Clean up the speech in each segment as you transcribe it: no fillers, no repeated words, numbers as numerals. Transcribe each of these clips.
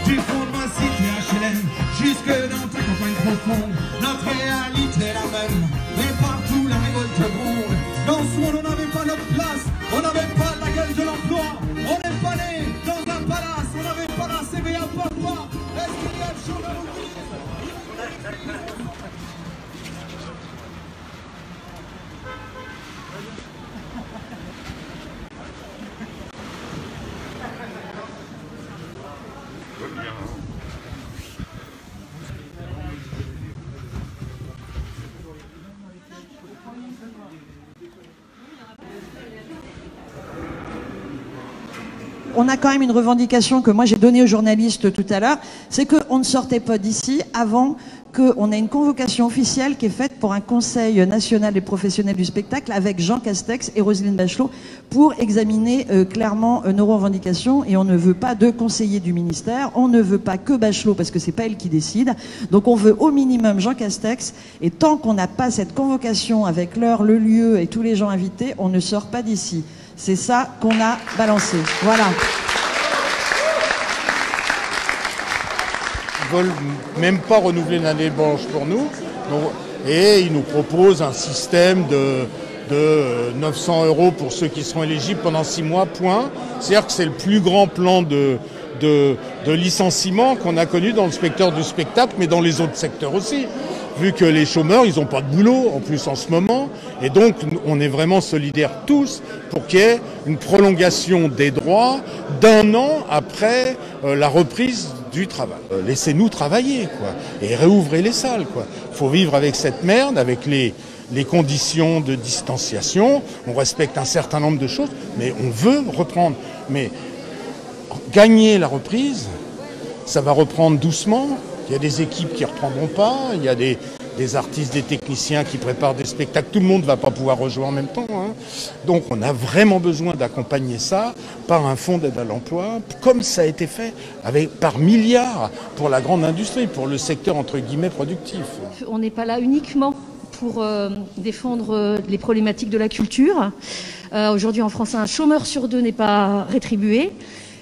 Du fond de ma cité HLM, jusque dans ta campagne profonde, notre réalité est la même, mais partout la révolte gronde. Dans ce monde on n'avait pas notre place, on n'avait pas la gueule de l'emploi, on n'est pas né dans un palace, on n'avait pas la CVA papa. Est-ce qu'il y a le chômeur ouvrier? On a quand même une revendication que moi j'ai donnée aux journalistes tout à l'heure, c'est qu'on ne sortait pas d'ici avant qu'on ait une convocation officielle qui est faite pour un conseil national des professionnels du spectacle avec Jean Castex et Roselyne Bachelot pour examiner clairement nos revendications. Et on ne veut pas de conseiller du ministère, on ne veut pas que Bachelot parce que c'est pas elle qui décide. Donc on veut au minimum Jean Castex, et tant qu'on n'a pas cette convocation avec l'heure, le lieu et tous les gens invités, on ne sort pas d'ici. C'est ça qu'on a balancé. Voilà. Ils veulent même pas renouveler l'année blanche pour nous. Et ils nous proposent un système de 900 € pour ceux qui seront éligibles pendant 6 mois, point. C'est-à-dire que c'est le plus grand plan de licenciement qu'on a connu dans le secteur du spectacle, mais dans les autres secteurs aussi. Vu que les chômeurs, ils n'ont pas de boulot, en plus en ce moment. Et donc, on est vraiment solidaires tous pour qu'il y ait une prolongation des droits d'1 an après la reprise du travail. Laissez-nous travailler, quoi. Et réouvrez les salles, quoi. Faut vivre avec cette merde, avec les conditions de distanciation. On respecte un certain nombre de choses, mais on veut reprendre. Mais gagner la reprise, ça va reprendre doucement. Il y a des équipes qui ne reprendront pas, il y a des artistes, des techniciens qui préparent des spectacles. Tout le monde ne va pas pouvoir rejouer en même temps, hein. Donc on a vraiment besoin d'accompagner ça par un fonds d'aide à l'emploi, comme ça a été fait par milliards pour la grande industrie, pour le secteur entre guillemets productif. On n'est pas là uniquement pour défendre les problématiques de la culture. Aujourd'hui en France, un chômeur sur 2 n'est pas rétribué.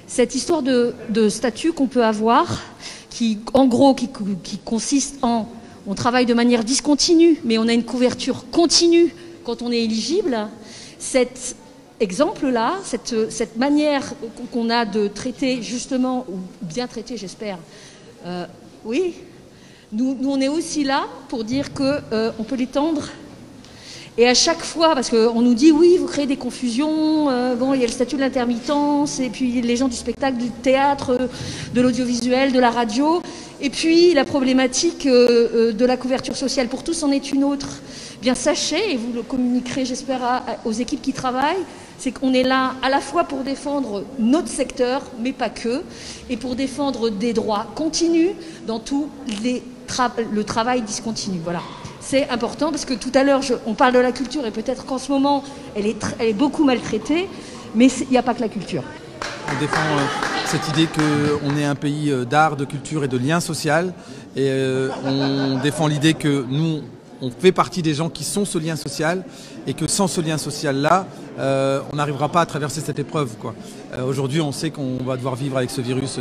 Cette histoire de statut qu'on peut avoir, qui consiste en on travaille de manière discontinue, mais on a une couverture continue quand on est éligible. Cet exemple-là, cette manière qu'on a de traiter justement, ou bien traiter j'espère, oui, nous on est aussi là pour dire qu'on peut l'étendre. Et à chaque fois, parce qu'on nous dit oui, vous créez des confusions, bon, il y a le statut de l'intermittence, et puis les gens du spectacle, du théâtre, de l'audiovisuel, de la radio, et puis la problématique de la couverture sociale pour tous en est une autre. Bien sachez, et vous le communiquerez j'espère aux équipes qui travaillent, c'est qu'on est là à la fois pour défendre notre secteur, mais pas que, et pour défendre des droits continus dans tout le travail discontinu. Voilà. C'est important parce que tout à l'heure, on parle de la culture et peut-être qu'en ce moment, elle est beaucoup maltraitée, mais il n'y a pas que la culture. On défend cette idée qu'on est un pays d'art, de culture et de lien social. Et on défend l'idée que nous, on fait partie des gens qui sont ce lien social et que sans ce lien social-là, on n'arrivera pas à traverser cette épreuve, quoi. Aujourd'hui, on sait qu'on va devoir vivre avec ce virus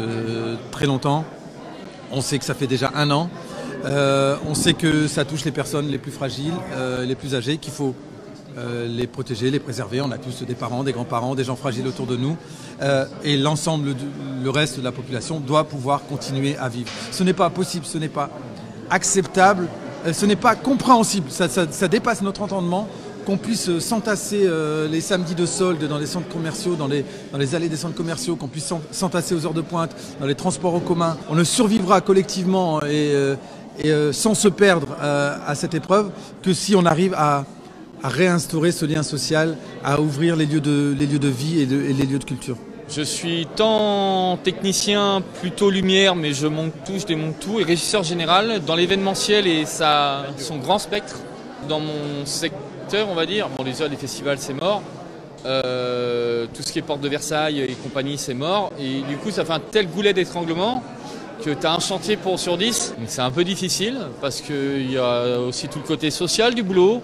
très longtemps. On sait que ça fait déjà 1 an. On sait que ça touche les personnes les plus fragiles, les plus âgées, qu'il faut les protéger, les préserver. On a tous des parents, des grands-parents, des gens fragiles autour de nous. Et l'ensemble, le reste de la population doit pouvoir continuer à vivre. Ce n'est pas possible, ce n'est pas acceptable, ce n'est pas compréhensible. Ça dépasse notre entendement qu'on puisse s'entasser les samedis de solde dans les centres commerciaux, dans les allées des centres commerciaux, qu'on puisse s'entasser aux heures de pointe, dans les transports en commun. On ne survivra collectivement et sans se perdre à cette épreuve que si on arrive à réinstaurer ce lien social, à ouvrir les lieux de vie et les lieux de culture. Je suis tant technicien, plutôt lumière, mais je démonte tout, et régisseur général dans l'événementiel et son grand spectre. Dans mon secteur, on va dire, bon déjà les festivals c'est mort, tout ce qui est porte de Versailles et compagnie c'est mort, et du coup ça fait un tel goulet d'étranglement que tu as un chantier sur 10, donc c'est un peu difficile parce qu'il y a aussi tout le côté social du boulot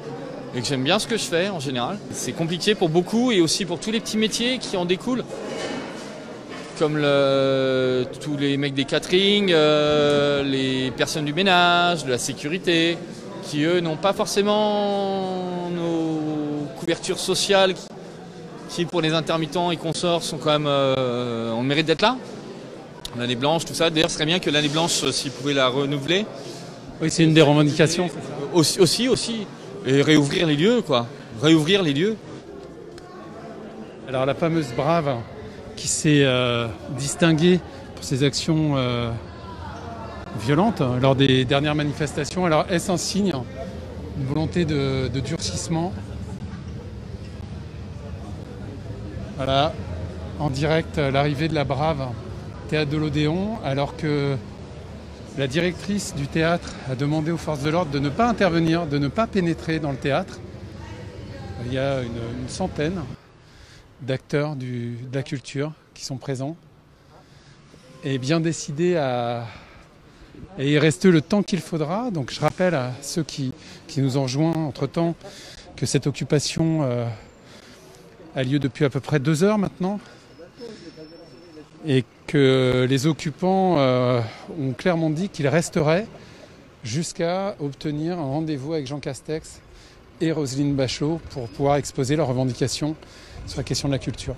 et que j'aime bien ce que je fais en général. C'est compliqué pour beaucoup et aussi pour tous les petits métiers qui en découlent. comme tous les mecs des catering, les personnes du ménage, de la sécurité, qui eux n'ont pas forcément nos couvertures sociales, qui pour les intermittents et consorts sont quand même, on mérite d'être là. L'année blanche, tout ça. D'ailleurs, ce serait bien que l'année blanche, s'ils pouvaient la renouveler. Oui, c'est une des revendications. Aussi. Et réouvrir les lieux, quoi. Réouvrir les lieux. Alors la fameuse Brave qui s'est distinguée pour ses actions violentes lors des dernières manifestations, alors est-ce un signe, une volonté de durcissement? Voilà, en direct, l'arrivée de la Brave, théâtre de l'Odéon, alors que la directrice du théâtre a demandé aux forces de l'ordre de ne pas intervenir, de ne pas pénétrer dans le théâtre. Il y a une centaine d'acteurs de la culture qui sont présents et bien décidés à y rester le temps qu'il faudra. Donc je rappelle à ceux qui nous ont rejoints entre-temps que cette occupation a lieu depuis à peu près 2 heures maintenant et que les occupants ont clairement dit qu'ils resteraient jusqu'à obtenir un rendez-vous avec Jean Castex et Roselyne Bachelot pour pouvoir exposer leurs revendications sur la question de la culture.